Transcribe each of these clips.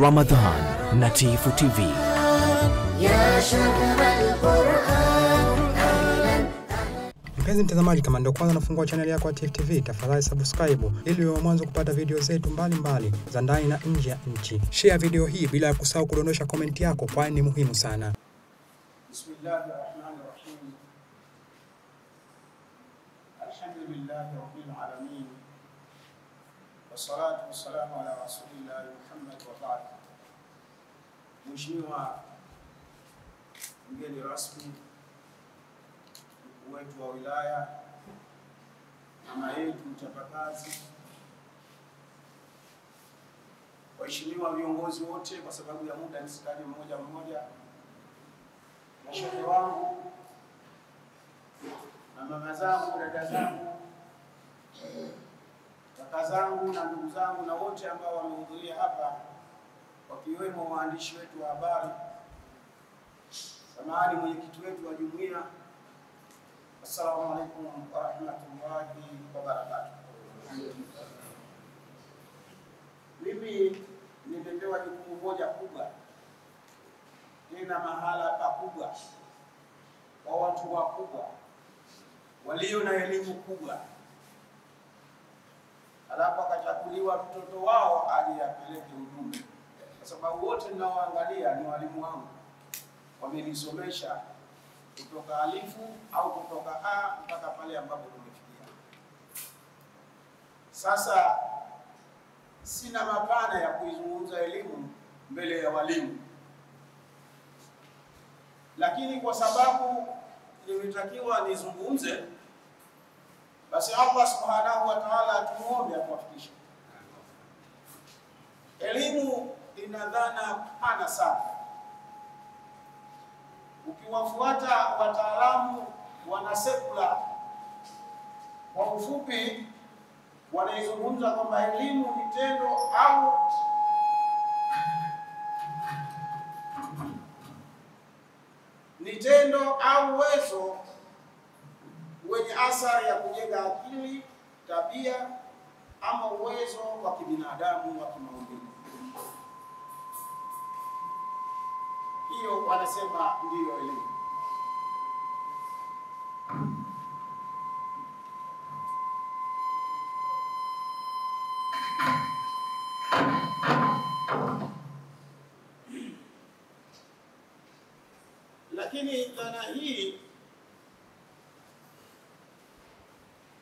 Ramadhan na Tifu TV. Mpenzi mtazamaji, kama ndio kwanza nafungua channel yako ya Tifu TV, tafadhali subscribe ili uwe mwanzo kupata video zetu mbalimbali za ndani na nje ya nchi. Share video hii bila ya kusahau kudondosha comment yako, kwani ni muhimu sana. Bismillahirrahmanirrahim. Alhamdulillahi rabbil alamin. Wassalatu wassalamu ala rasulillahi Muhammad wa ba'd. Mheshimiwa mgeni rasmi, mkuu wetu wa wilaya, mama yetu mchapakazi, waheshimiwa viongozi wote, kwa sababu ya muda nisitaje mmoja mmoja, mashehe wangu na mama zangu, dada zangu, kaka zangu na ndugu zangu na wote ambao wamehudhuria hapa, wakiwemo waandishi wetu wa habari, samahani mwenyekiti wetu wa jumuiya. Assalamu alaikum wa rahmatullahi wa barakatuh. Mimi nimepewa jukumu moja kubwa, tena mahala pakubwa, kwa watu wakubwa walio na elimu kubwa, alafu akachaguliwa mtoto wao aje apeleke ujumbe, kwa sababu wote ninaoangalia ni walimu wangu, wamenisomesha kutoka alifu au kutoka A mpaka pale ambapo tumefikia. Sasa sina mapana ya kuizungumza elimu mbele ya walimu, lakini kwa sababu nimetakiwa nizungumze, basi Allah subhanahu wa ta'ala tumuombe atuwafikishe. Elimu ina dhana pana sana. Ukiwafuata wataalamu wana sekula, kwa ufupi wanaizungumza kwamba elimu ni tendo au uwezo wenye athari ya kujenga akili, tabia ama uwezo wa kibinadamu wa kimaumbile. Hiyo wanasema ndiyo elimu. Lakini dhana hii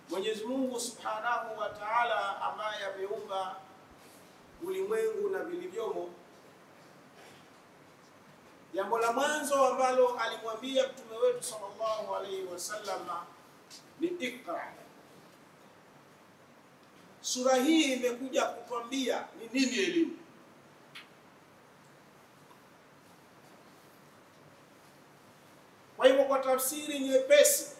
Mwenyezi Mungu Subhanahu wa Ta'ala, ambaye ameumba ulimwengu na vilivyomo, jambo la mwanzo ambalo alimwambia mtume wetu sallallahu alaihi wasallam ni ikra. Sura hii imekuja kutuambia ni nini elimu. Kwa hivyo kwa tafsiri nyepesi,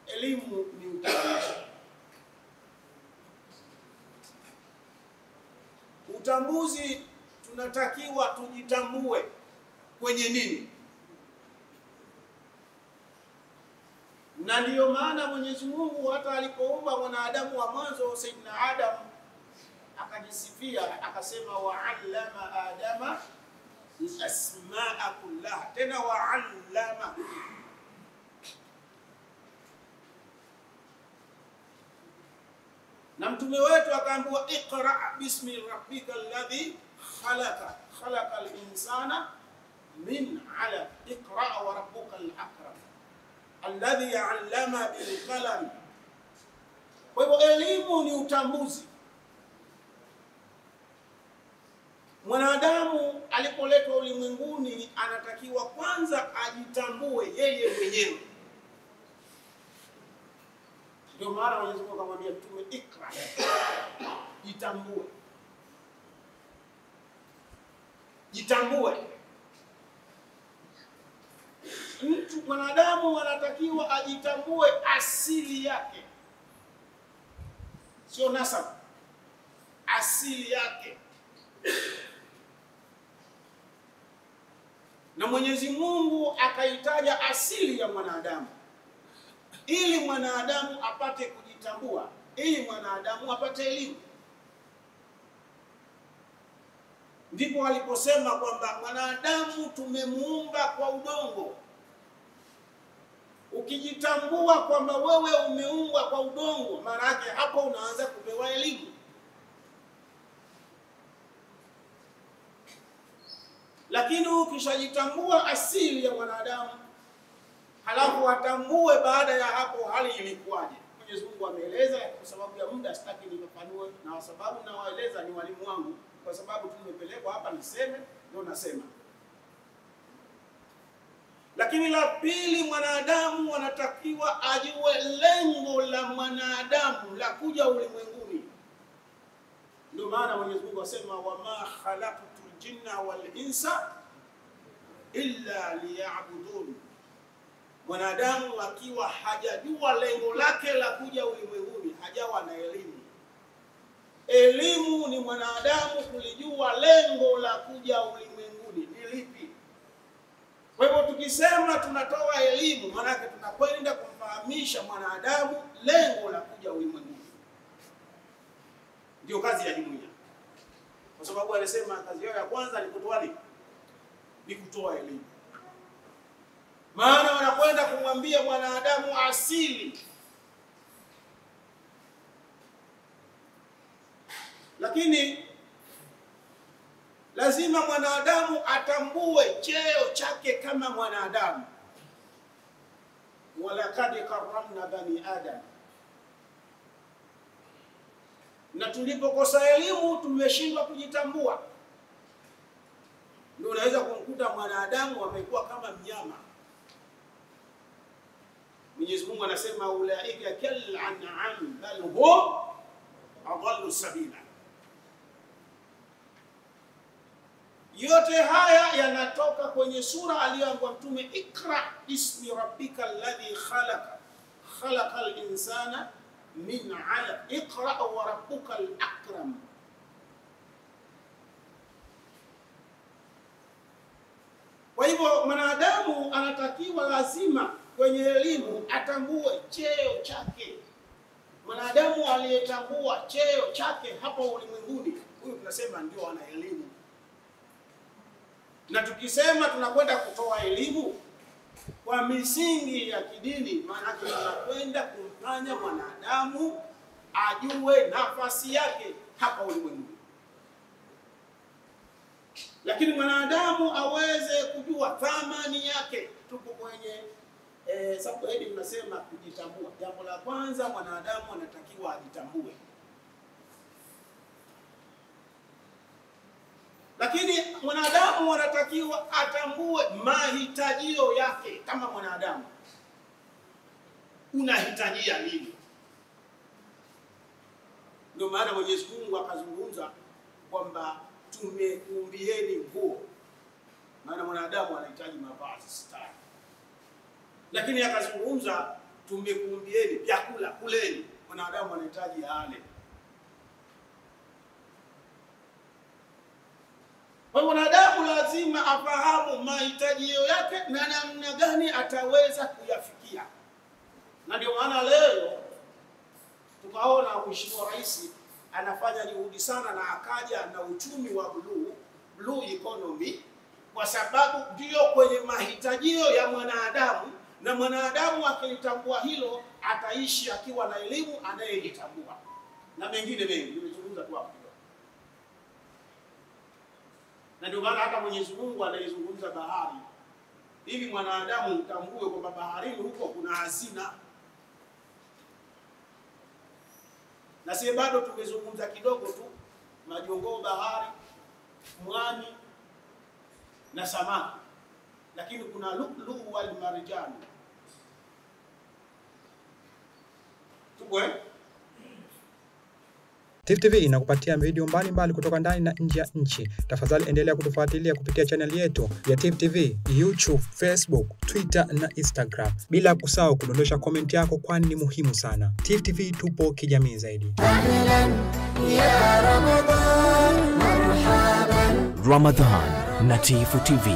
elimu ni utambuzi. Utambuzi, tunatakiwa tujitambue kwenye nini. Na ndiyo maana Mwenyezi Mungu hata alipoumba mwanadamu wa mwanzo, Sayyidina Adam, akajisifia akasema wa'allama Adama al-asma'a kullaha, tena wa'allama. Na mtume wetu akaambiwa iqra bismi rabbika alladhi khalaqa, khalaqal insana min 'alaq, iqra wa rabbuka al-akram alladhi 'allama bil qalam. Kwa hivyo elimu ni utambuzi. Mwanadamu alipoletwa ulimwenguni anatakiwa kwanza ajitambue yeye mwenyewe. Ndio maana Mwenyezi Mungu akamwambia mtume ikra, jitambue. Jitambue. Mtu mwanadamu anatakiwa ajitambue asili yake, sio nasab, asili yake. Na Mwenyezi Mungu akaitaja asili ya mwanadamu ili mwanadamu apate kujitambua, ili mwanadamu apate elimu. ndipo aliposema kwamba mwanadamu tumemuumba kwa udongo. Ukijitambua kwamba wewe umeumbwa kwa udongo, maana yake hapo unaanza kupewa elimu. Lakini ukishajitambua asili ya mwanadamu, halafu atambue baada ya hapo hali ilikuwaje. Mwenyezi Mungu ameeleza, kwa sababu ya muda sitaki nifafanue, na kwa sababu nawaeleza ni walimu wangu, kwa sababu tumepelekwa hapa niseme, ndio nasema. Lakini la pili, mwanadamu anatakiwa ajue lengo la mwanadamu la kuja ulimwenguni. Ndio maana Mwenyezi Mungu asema wama khalaqtul jinna wal insa illa liya'budun. Mwanadamu akiwa hajajua lengo lake la kuja ulimwenguni, hajawa na elimu. Elimu ni mwanadamu kulijua lengo la kuja ulimwenguni ni lipi. Kwa hivyo tukisema tunatoa elimu, maana yake tunakwenda kumfahamisha mwanadamu lengo la kuja ulimwenguni. Ndio kazi ya jumuiya. Kwa sababu alisema kazi yao ya kwanza ni kutoa nini? Ni kutoa elimu. Maana wanakwenda kumwambia mwanadamu asili. Lakini lazima mwanadamu atambue cheo chake kama mwanadamu. Walaqad karramna bani adam. Na tulipokosa elimu tumeshindwa kujitambua. Ndio unaweza kumkuta mwanadamu amekuwa kama mnyama. Mwenyezi Mungu anasema ulaika kal an'am bal hum adallu sabila. Yote haya yanatoka kwenye sura aliyoambiwa Mtume, Ikra bismi rabbika alladhi khalaqa khalaqal insana min 'alaq iqra wa rabbukal akram. Kwa hivyo mwanadamu anatakiwa lazima kwenye elimu atambue cheo chake. Mwanadamu aliyetambua cheo chake hapo ulimwenguni, huyu tunasema ndio ana elimu. Na tukisema tunakwenda kutoa elimu kwa misingi ya kidini, maana tunakwenda kumfanya mwanadamu ajue nafasi yake hapa ulimwenguni. Lakini mwanadamu aweze kujua thamani yake, tuko kwenye sababu hili tunasema kujitambua. Jambo la kwanza mwanadamu anatakiwa ajitambue. Lakini mwanadamu anatakiwa atambue mahitajio yake kama mwanadamu. Unahitajia nini? Ndio maana Mwenyezi Mungu akazungumza kwamba tumekuumbieni nguo. Maana mwanadamu anahitaji mavazi stari. Lakini akazungumza tumekuumbieni vyakula, kuleni. Mwanadamu anahitaji ale. Kwa mwanadamu lazima afahamu mahitajio yake na namna gani ataweza kuyafikia. Na ndio maana leo tukaona Mheshimiwa Rais anafanya juhudi sana na akaja na uchumi wa blue economy, kwa sababu ndio kwenye mahitajio ya mwanadamu, na mwanadamu akilitambua hilo ataishi akiwa na elimu anayejitambua. Na mengine mengi nimezungumza tu hapo. Na ndio maana hata Mwenyezi Mungu anaizungumza bahari, ili mwanadamu mtambue kwamba baharini huko kuna hazina. Na sisi bado tumezungumza kidogo tu majongoo bahari, mwani na samaki. Lakini kuna lu'lu wal marjan. Tuko Tifu TV inakupatia video mbalimbali kutoka ndani na nje ya nchi. Tafadhali endelea kutufuatilia kupitia channel yetu ya Tifu TV, YouTube, Facebook, Twitter na Instagram. Bila kusahau kudondosha comment yako, kwani ni muhimu sana. Tifu TV tupo kijamii zaidi. Ramadan na Tifu TV.